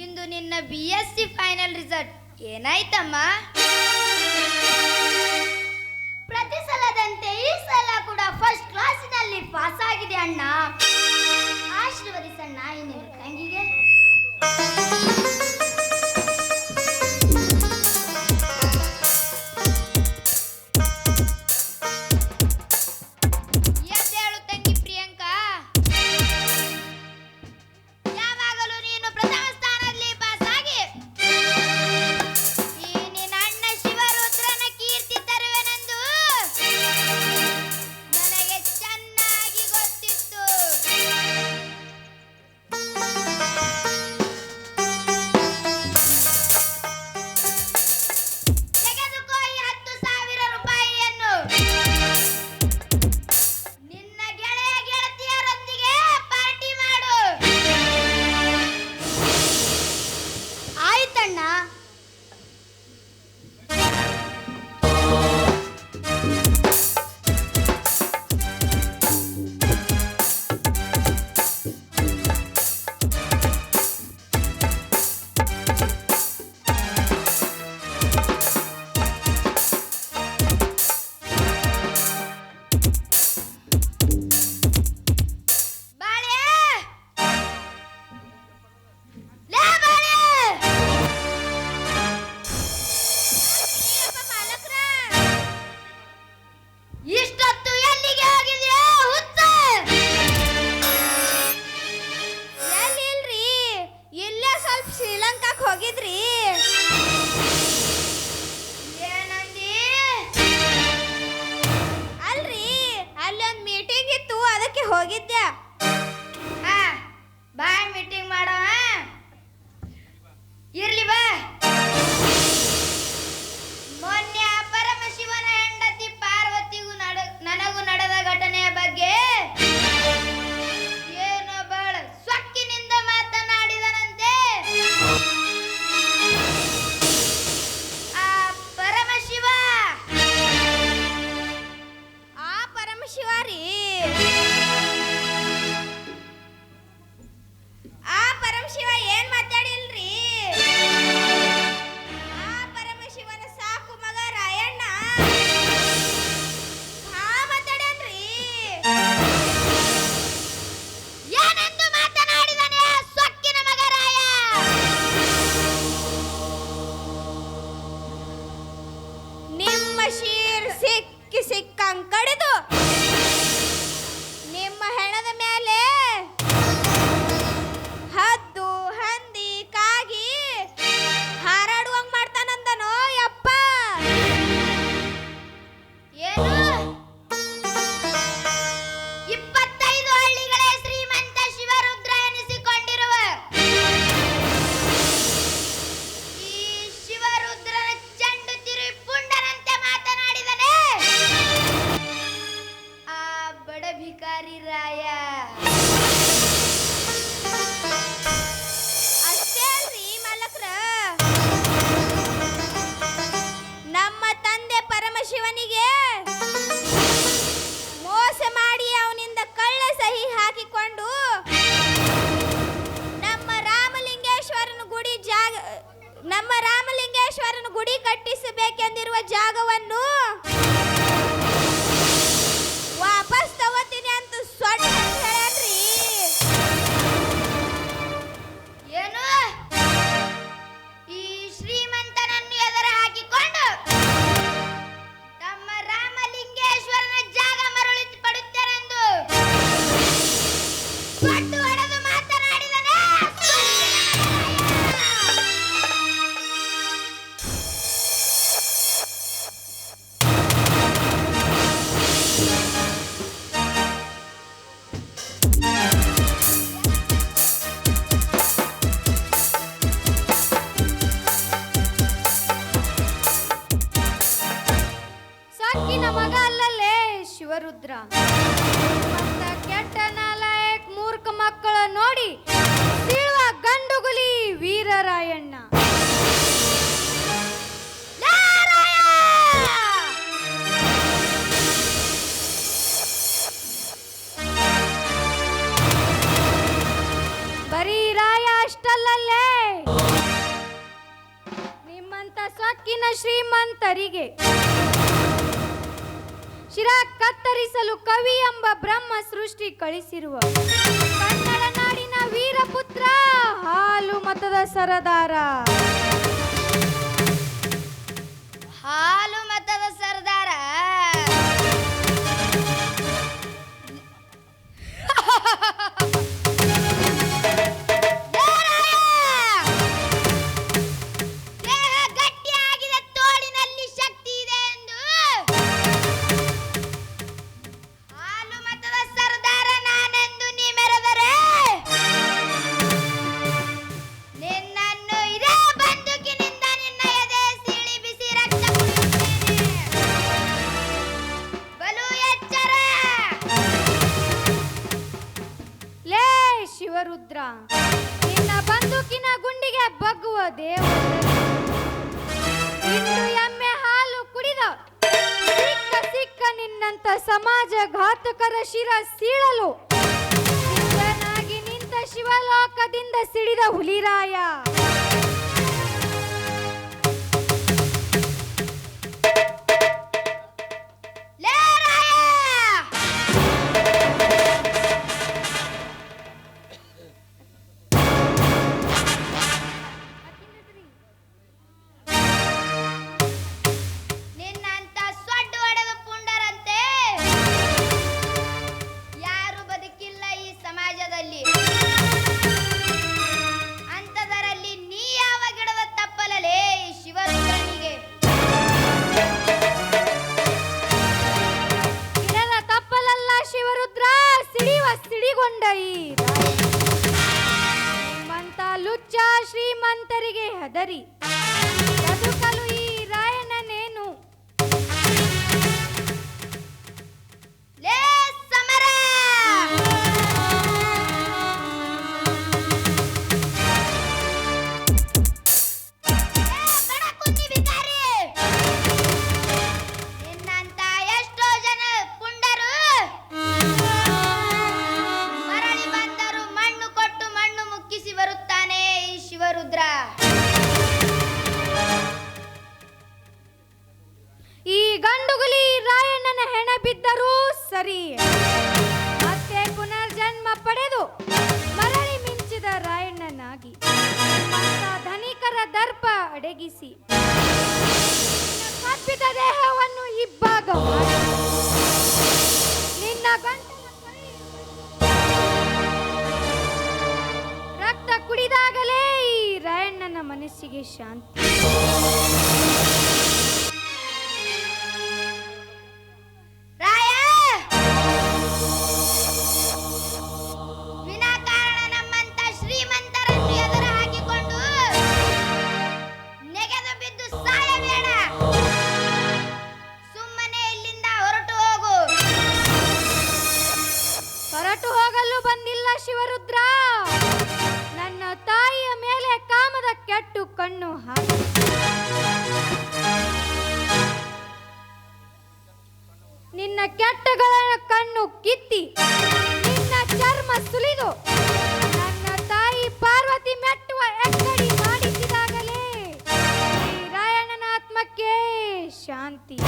ಇಂದು ನಿನ್ನ BSc final result ಏನಾಯ್ತಮ್ಮ? ಪ್ರತಿ ಸಲದಂತೆ ಈ ಸಲ ಕೂಡ ಫಸ್ಟ್ ಕ್ಲಾಸಿನಲ್ಲಿ ಪಾಸ್ ಆಗಿದೆ ಅಣ್ಣ. ಆಶೀರ್ವದಿಸಣ್ಣ ಈ ನಿನ್ನ ತಂಗಿಗೆ. ಹೋಗಿದ್ದೆ. ಬಾ ಮೀಟಿಂಗ್ ಮಾಡೋಣ. ಇರ್ಲಿ ಬಾ. ಮೊನ್ನೆ ಪರಮಶಿವನ ಹೆಂಡತಿ ಪಾರ್ವತಿಗೂ ನನಗೂ ನಡೆದ ಘಟನೆಯ ಬಗ್ಗೆ ಏನೋ ಬಹಳ ಸೊಕ್ಕಿನಿಂದ ಮಾತನಾಡಿದನಂತೆ. ಆ ಪರಮಶಿವ ರೀ, ಶಿವ ಏನ್ ಮಾತಾಡಿಲ್ರಿ. ಆ ಪರಮಶಿವನ ಸಾಕು ಮಗ ರಾಯಣ್ಣ ಮಾತಾಡನ್ರಿ. ಏನೆಂದು ಮಾತನಾಡಿದಾನೆ ಸೊಕ್ಕಿನ ಮಗ ರಾಯ? ನಿಮ್ಮ ಶೀರ್ ಸಿಕ್ಕಿ ಸಿಕ್ಕಂಗ್ ಕಡಿದು ನಿಮ್ಮ ಹೆಣದ ಮೇಲೆ ಹದ್ದು ಹಂದಿ ಕಾಗಿ ಹಾರಾಡುವಂಗ್ ಮಾಡ್ತಾನಂದನೋ ಯಪ್ಪ. ಏನು 25 ಹಳ್ಳಿಗಳೇ ಶ್ರೀಮಂತ ಶಿವರುದ್ರ ಎನಿಸಿಕೊಂಡಿರುವ ಈ ಶಿವರುದ್ರನ ಚಂಡು ತಿರುಗಿ ಪುಂಡನಂತೆ ಮಾತನಾಡಿದನೆ ಆ ಬಡ ಭಿಕಾರಿ ರಾಯ. ಅಷ್ಟೇ ಅಲ್ರಿ ಮಲಕ್ರ, ನಮ್ಮ ತಂದೆ ಪರಮಶಿವನಿಗೆ ಮೋಸ ಮಾಡಿ ಅವನಿಂದ ಕಳ್ಳ ಸಹಿ ಹಾಕಿಕೊಂಡು ನಮ್ಮ ರಾಮಲಿಂಗೇಶ್ವರನ ಗುಡಿ ಕಟ್ಟಿಸಬೇಕೆಂದಿರುವ ಜಾಗವನ್ನು ವಾಪಸ್ ತಗೋತೀನಿ ಅಂತ ಸೊಟ್ಟ ಹೇಳ್ರಿ. ಏನು ಈ ಶ್ರೀಮಂತನನ್ನು ಎದುರು ಹಾಕಿಕೊಂಡು ತಮ್ಮ ರಾಮಲಿಂಗೇಶ್ವರನ ಜಾಗ ಮರಳಿ ಪಡುತ್ತೇನೆಂದು ಸೊಟ್ಟು ಹೊಡೆದು ಮಾತನಾಡಿದನೆ. ಶಿವರುದ್ರ, ಅಂತ ಕೆಟ್ಟ ನಾಲಾಯಕ್ ಮೂರ್ಖ ಮಕ್ಕಳ ನೋಡಿ ಬೀಳುವ ಗಂಡುಗುಲಿ ವೀರರಾಯಣ್ಣ. ಬರೀ ರಾಯ ಅಷ್ಟಲ್ಲಲ್ಲೇ, ನಿಮ್ಮಂತ ಸೊಕ್ಕಿನ ಶ್ರೀಮಂತರಿಗೆ ಶಿರ ಕತ್ತರಿಸಲು ಕವಿ ಎಂಬ ಬ್ರಹ್ಮ ಸೃಷ್ಟಿ ಕಳಿಸಿರುವ ಕನ್ನಡ ನಾಡಿನ ವೀರಪುತ್ರ, ಹಾಲು ಮತದ ಸರದಾರ. ಹಾಲು ಮತದ ಸರದಾರ ಶಿವರುದ್ರ, ನಿನ್ನ ಬಂದೂಕಿನ ಗುಂಡಿಗೆ ಬಗ್ಗುವ ದೇವರು. ಇಂದು ಎಮ್ಮೆ ಹಾಲು ಕುಡಿದ ಸಿಕ್ಕ ನಿನ್ನಂತ ಸಮಾಜ ಘಾತಕರ ಶಿರ ಸೀಳಲು ಸಿದ್ಧನಾಗಿ ನಿಂತ ಶಿವಲೋಕದಿಂದ ಸಿಡಿದ ಹುಲಿರಾಯ. ನಿಮ್ಮಂತ ಲುಚ್ಚ ಶ್ರೀಮಂತರಿಗೆ ಹೆದರಿ ಬದುಕಲು ಈ ರಾಯಣ್ಣನೇನು ಈ ಗಂಡುಗುಲಿ ರಾಯಣ್ಣನ ಹೆಣ ಬಿದ್ದರೂ ಸರಿ, ಮತ್ತೆ ಪುನರ್ಜನ್ಮ ಪಡೆದು ಮರಳಿ ಮಿಂಚಿದ ರಾಯಣ್ಣನಾಗಿ ಧನಿಕರ ದರ್ಪ ಅಡಗಿಸಿ ಕಪ್ಪಿದ ದೇಹವನ್ನು ಇಬ್ಬಾಗ ನಿನ್ನ ರಕ್ತ ಕುಡಿದಾಗಲೇ ಈ ರಾಯಣ್ಣನ ಮನಸ್ಸಿಗೆ ಶಾಂತಿ. ಹೊರಟು ಹೋಗಲು ಬಂದಿಲ್ಲ ಶಿವರುದ್ರ, ನನ್ನ ತಾಯಿಯ ಮೇಲೆ ಕಾಮದ ಕೆಟ್ಟು ಕಣ್ಣು ಹಾಕಿ ನಿನ್ನ ಕೆಟ್ಟಗಳ ಕಣ್ಣು ಕಿತ್ತಿ ನಿನ್ನ ಚರ್ಮ ಸುಲಿದು ನನ್ನ ತಾಯಿ ಪಾರ್ವತಿ ಮೆಟ್ಟುವ ಎಕ್ಕಡಿ ಮಾಡಿಸಿದಾಗಲೇ ಈ ರಾಯಣ್ಣನ ಆತ್ಮಕ್ಕೆ ಶಾಂತಿ.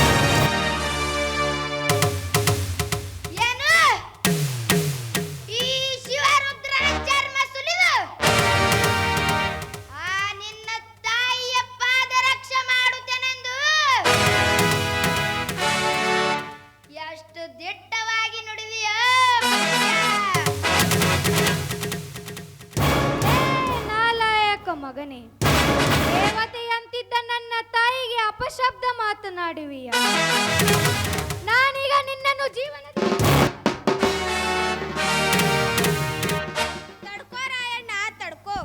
ದಿಟ್ಟವಾಗಿ ನುಡಿದಿಯ ನಾಲಾಯಕ ಮಗನೇ, ದೇವತೆಯಂತಿದ್ದ ನನ್ನ ತಾಯಿಗೆ ಅಪಶಬ್ದ ಮಾತನಾಡುವಿಯ. ನಾನೀಗ ನಿನ್ನನ್ನು ಜೀವನ ತಡ್ಕೋ ರಾಯಣ್ಣ, ತಡ್ಕೋ.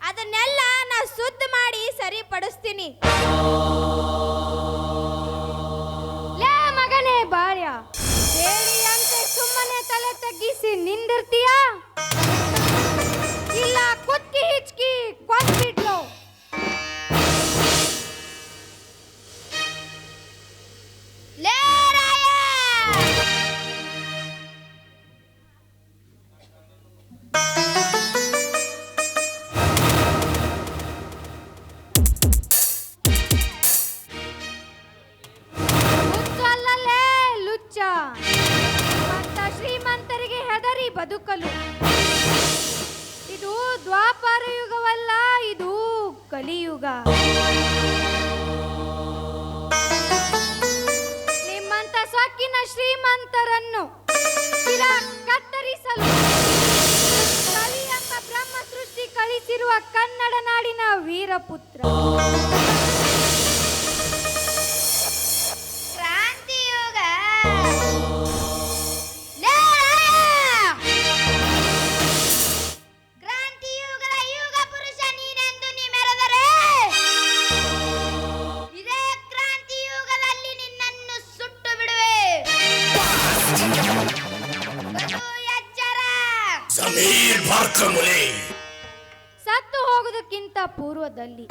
ಅದನ್ನೆಲ್ಲ ನಾ ಶುದ್ಧ ಮಾಡಿ ಸರಿಪಡಿಸ್ತೀನಿ. ಲೇ ಮಗನೇ ಬಾಳ್ಯ, ಬದುಕಲು. ಇದು ದ್ವಾಪರ ಯುಗವಲ್ಲ, ಇದು ಕಲಿಯುಗ. ನಿಮ್ಮಂತ ಸೊಕ್ಕಿನ ಶ್ರೀಮಂತರನ್ನು ಶಿರ ಕತ್ತರಿಸಲು ಕಲಿ ಎಂಬ ಬ್ರಹ್ಮ ಸೃಷ್ಟಿ ಕಳಿಸಿರುವ ಕನ್ನಡ ನಾಡಿನ ವೀರಪುತ್ರ. ಕ್ರಾಂತಿಯುಗ ಕ್ರಾಂತಿಯುಗದ ಯುಗ ಪುರುಷ ನೀನೆಂದು ನೀ ಮೆರೆದರೆ ಇದೇ ಕ್ರಾಂತಿಯುಗದಲ್ಲಿ ನಿನ್ನನ್ನು ಸುಟ್ಟು ಬಿಡುವೆ. ಎಚ್ಚರ. ಸತ್ತು ಹೋಗುವುದಕ್ಕಿಂತ ಪೂರ್ವದಲ್ಲಿ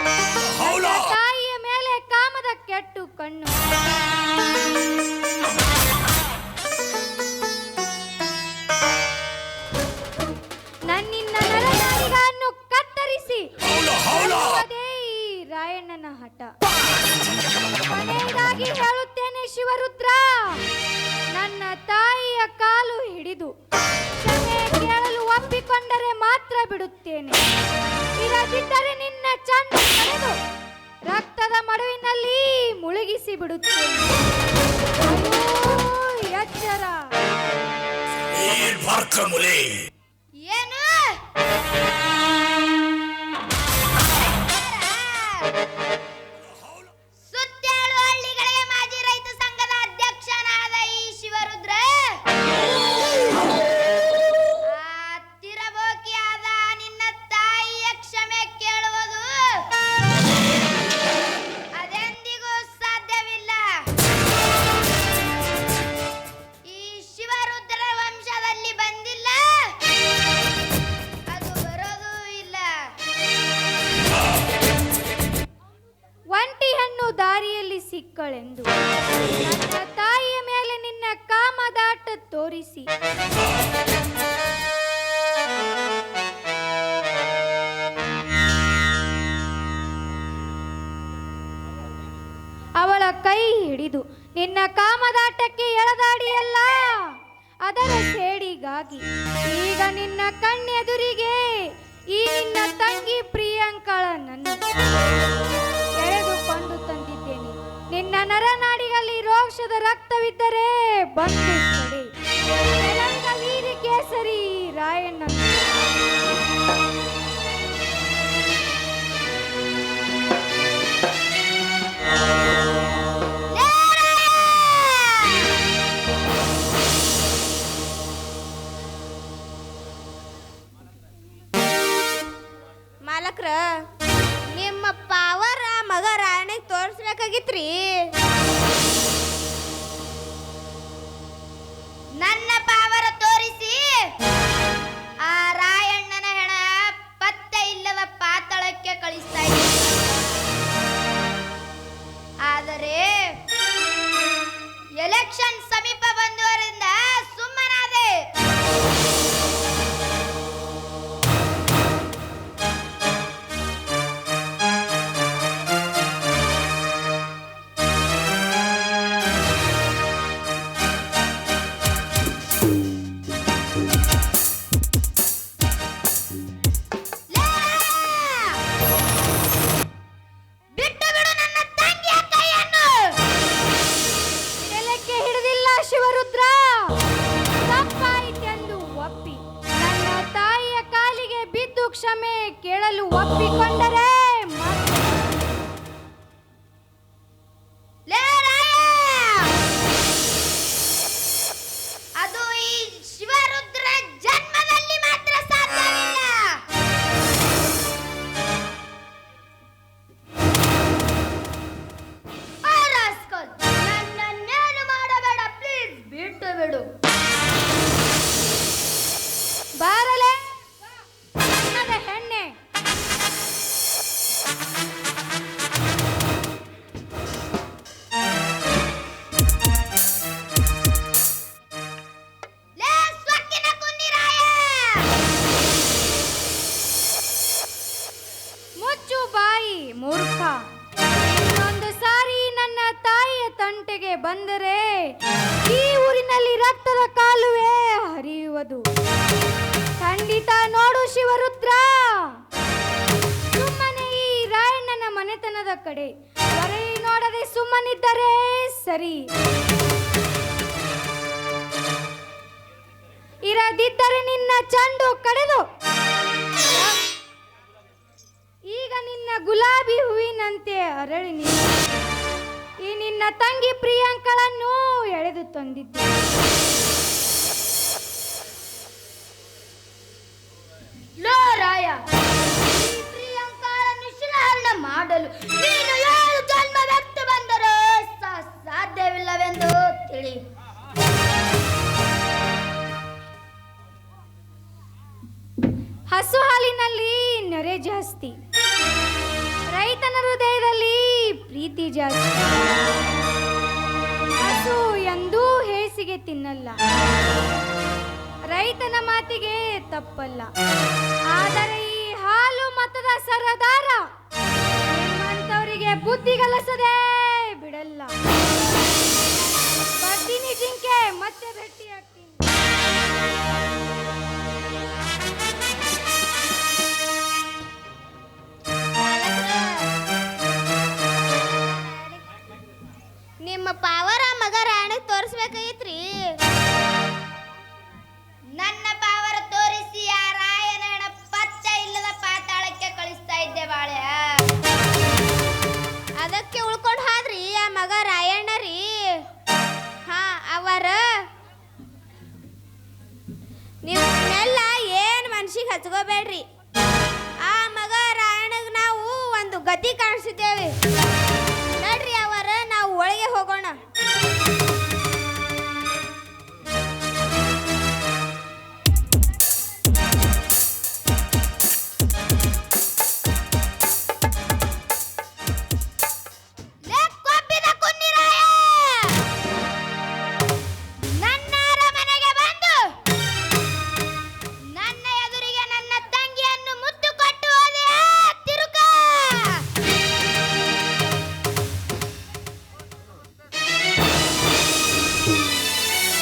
ತಾಯಿಯ ಮೇಲೆ ಕಾಮದ ಕೆಟ್ಟು ಕಣ್ಣು ನನ್ನಿನ್ನ ನರನಾಡಿಗಳನ್ನು ಕತ್ತರಿಸಿ ಅದೇ ಈ ರಾಯಣ್ಣನ ಹಠ. ಕೊನೆಯದಾಗಿ ಹೇಳುತ್ತೇನೆ ಶಿವರುದ್ರ, ನನ್ನ ತಾಯಿಯ ಕಾಲು ಹಿಡಿದು ಕ್ಷಮೆ ಕೇಳಲು ಒಪ್ಪಿಕೊಂಡರೆ ಮಾತ್ರ ಬಿಡುತ್ತೇನೆ. ಇಲ್ಲದಿದ್ದರೆ ನಿನ್ನ ಚಂಡ ಕಳೆದು ರಕ್ತದ ಮಡುವಿನಲ್ಲಿ ಮುಳುಗಿಸಿ ಬಿಡುತ್ತೇನೆ. ಎಚ್ಚರ. ಏನು ಸುತ್ತೇಳು ಹಳ್ಳಿಗಳಿಗೆ ಮಾಜಿ ರೈತ ಸಂಘದ ಅಧ್ಯಕ್ಷನಾದ ಈ ಶಿವರುದ್ರ ತಿರಬೋಕಿಯಾದ ನಿನ್ನ ತಾಯಿಯ ಕ್ಷಮೆ ಕೇಳುವುದು ಅದೆಂದಿಗೂ ಸಾಧ್ಯವಿಲ್ಲ. ಈ ಶಿವರುದ್ರರ ವಂಶದಲ್ಲಿ ಬಂದಿಲ್ಲ, ಅದು ಬರೋದೂ ಇಲ್ಲ. ಒಂಟಿ ಹೆಣ್ಣು ದಾರಿಯಲ್ಲಿ ಸಿಕ್ಕಳೆಂದು ನನ್ನ ತಾಯಿಯ ಮೇಲೆ ನಿನ್ನ ಕಾಮದಾಟ ತೋರಿಸಿ ಅವಳ ಕೈ ಹಿಡಿದು ನಿನ್ನ ಕಾಮದಾಟಕ್ಕೆ ಎಳೆದಾಡಿಯಲ್ಲ, ಅದರ ಸೇಡಿಗಾಗಿ ಈಗ ನಿನ್ನ ಕಣ್ಣೆದುರಿಗೆ ಈ ನಿನ್ನ ತಂಗಿ ಪ್ರಿಯಾಂಕಳನನ್ನು ಎಳೆದುಕೊಂಡು ತಂದಿದ್ದೇನೆ. ನಿನ್ನ ನರನಾಡಿಗಳಲ್ಲಿ ರೋಷದ ರಕ್ತವಿದ್ದರೆ ಬಂದು ಕೊಡಿ. ಕೆಳಗಿನ ವೀರ ಕೇಸರಿ ರಾಯಣ್ಣ. ಮಾಲಕ್ರ, ನಿಮ್ಮ ಪಾವರ ಮಗ ರಾಯಣಿಗೆ ತೋರಿಸ್ಬೇಕಾಗಿತ್ರಿ. ನನ್ನ ಪಾವರ ತೋರಿಸಿ ಆ ರಾಯಣ್ಣನ ಹೆಣ ಪತ್ತೆ ಇಲ್ಲದ ಪಾತಾಳಕ್ಕೆ ಕಳಿಸ್ತಾ ಇದ್ದೀನಿ. ಆದರೆ ಎಲೆಕ್ಷನ್ ಸಮೀಪ ಬಂದುವರಿಂದ ಸುಮ್ಮನಾದೆ. ಬಿಟ್ಟು ಬಿಡು ನನ್ನ ತಂಗಿಯ ಕೈಯನ್ನು. ನೆಲಕ್ಕೆ ಹಿಡಿದಿಲ್ಲ ಶಿವರುದ್ರ. ತಪ್ಪಾಯಿತೆಂದು ಒಪ್ಪಿ ನನ್ನ ತಾಯಿಯ ಕಾಲಿಗೆ ಬಿದ್ದು ಕ್ಷಮೆ ಕೇಳಲು ಒಪ್ಪಿಕೊಂಡರೆ ಮತ್ತೆ ಲೇ ರಾಯ! ಅದು ಈ ಶಿವರುದ್ರ ಜನ್ಮದಲ್ಲಿ ಮಾತ್ರ ಸಾಧ್ಯವಿಲ್ಲ. ಆ ರಾಸ್ಕಲ್, ನನ್ನನ್ನೇನು ಮಾಡಬೇಡ ಪ್ಲೀಸ್, ಬಿಟ್ಟು ಬಿಡು. ಬಾರಲೆ ಚಿನ್ನದ ಹೆಣ್ಣೆ. ಲೇ ಸ್ವಕ್ಕಿನ ಕುನ್ನಿರಾಯ! ಮುಚ್ಚು ಬಾಯಿ ಮೂರ್ಖ. ಇನ್ನೊಂದು ಸಾರಿ ನನ್ನ ತಾಯಿಯ ತಂಟೆಗೆ ಬಂದರೆ ಈ ಊರಿನಲ್ಲಿ ರಕ್ತದ ಕಾಲುವೆ ಹರಿಯುವುದು. ಖಂಡಿತ ನೋಡು ಶಿವರುದ್ರ, ಸುಮ್ಮನೆ ಈ ರಾಯಣ್ಣನ ಮನೆತನದ ಕಡೆ ಹೊರೆ ನೋಡದೆ ಸುಮ್ಮನಿದ್ದರೆ ಸರಿ. ಇರದಿದ್ದರೆ ನಿನ್ನ ಚಂಡು ಕಡೆದು ಈಗ ನಿನ್ನ ಗುಲಾಬಿ ಹೂವಿನಂತೆ ಅರಳಿ ಈ ನಿನ್ನ ತಂಗಿ ಪ್ರಿಯಾಂಕಳನ್ನು ಎಳೆದು ತಂದಿದ್ದೆ. ಲೋ ರಾಯ, ಈ ಪ್ರಿಯಾಂಕಾಳನ್ನು ಶಿರಹರಣ ಮಾಡಲು ನೀನು 7 ಜನ್ಮ ವ್ಯಕ್ತ ಬಂದರೂ ಸಾಧ್ಯವಿಲ್ಲವೆಂದು ತಿಳಿ. ಹಸು ಹಾಲಿನಲ್ಲಿ ನೊರೆ ಜಾಸ್ತಿ, ರೈತನ ಹೃದಯದಲ್ಲಿ ಪ್ರೀತಿ ಜಾಸ್ತಿ. ಹಸು ಎಂದೂ ಹೇಸಿಗೆ ತಿನ್ನಲ್ಲ, ರೈತನ ಮಾತಿಗೆ ತಪ್ಪಲ್ಲ. ಆದರೆ ಈ ಹಾಲು ಮತದ ಸರದಾರ ನಿಮ್ಮಂಥವರಿಗೆ ಬುದ್ಧಿಗಲಸದೆ ಬಿಡಲ್ಲ. ಬರ್ತೀನಿ ಜಿಂಕೆ, ಮತ್ತೆ ಭೇಟಿ ಆಗ್ತೀನಿ. ನಿಮ್ಮ ಪಾವರ ಮಗ ರಾಣಿಗೆ ತೋರಿಸ್ಬೇಕಾಗಿತ್ರಿ. ನನ್ನ ಪಾವರ ತೋರಿಸಿ ಆ ರಾಯನ ಪಚ್ಚ ಇಲ್ಲದ ಪಾತಾಳಕ್ಕೆ ಕಳಿಸ್ತಾ ಇದ್ದೆ ಬಾಳೆ. ಅದಕ್ಕೆ ಉಳ್ಕೊಂಡು ಹಾದ್ರಿ ಆ ಮಗ ರಾಯಣ್ಣ ರೀ. ಹಾ, ಅವರ ನೀವೆಲ್ಲ ಏನು ಮನ್ಸಿಗೆ ಹಚ್ಕೋಬೇಡ್ರಿ. ಆ ಮಗ ರಾಯಣ್ಣಗೆ ನಾವು ಒಂದು ಗತಿ ಕಾಣಿಸಿದ್ದೇವೆ.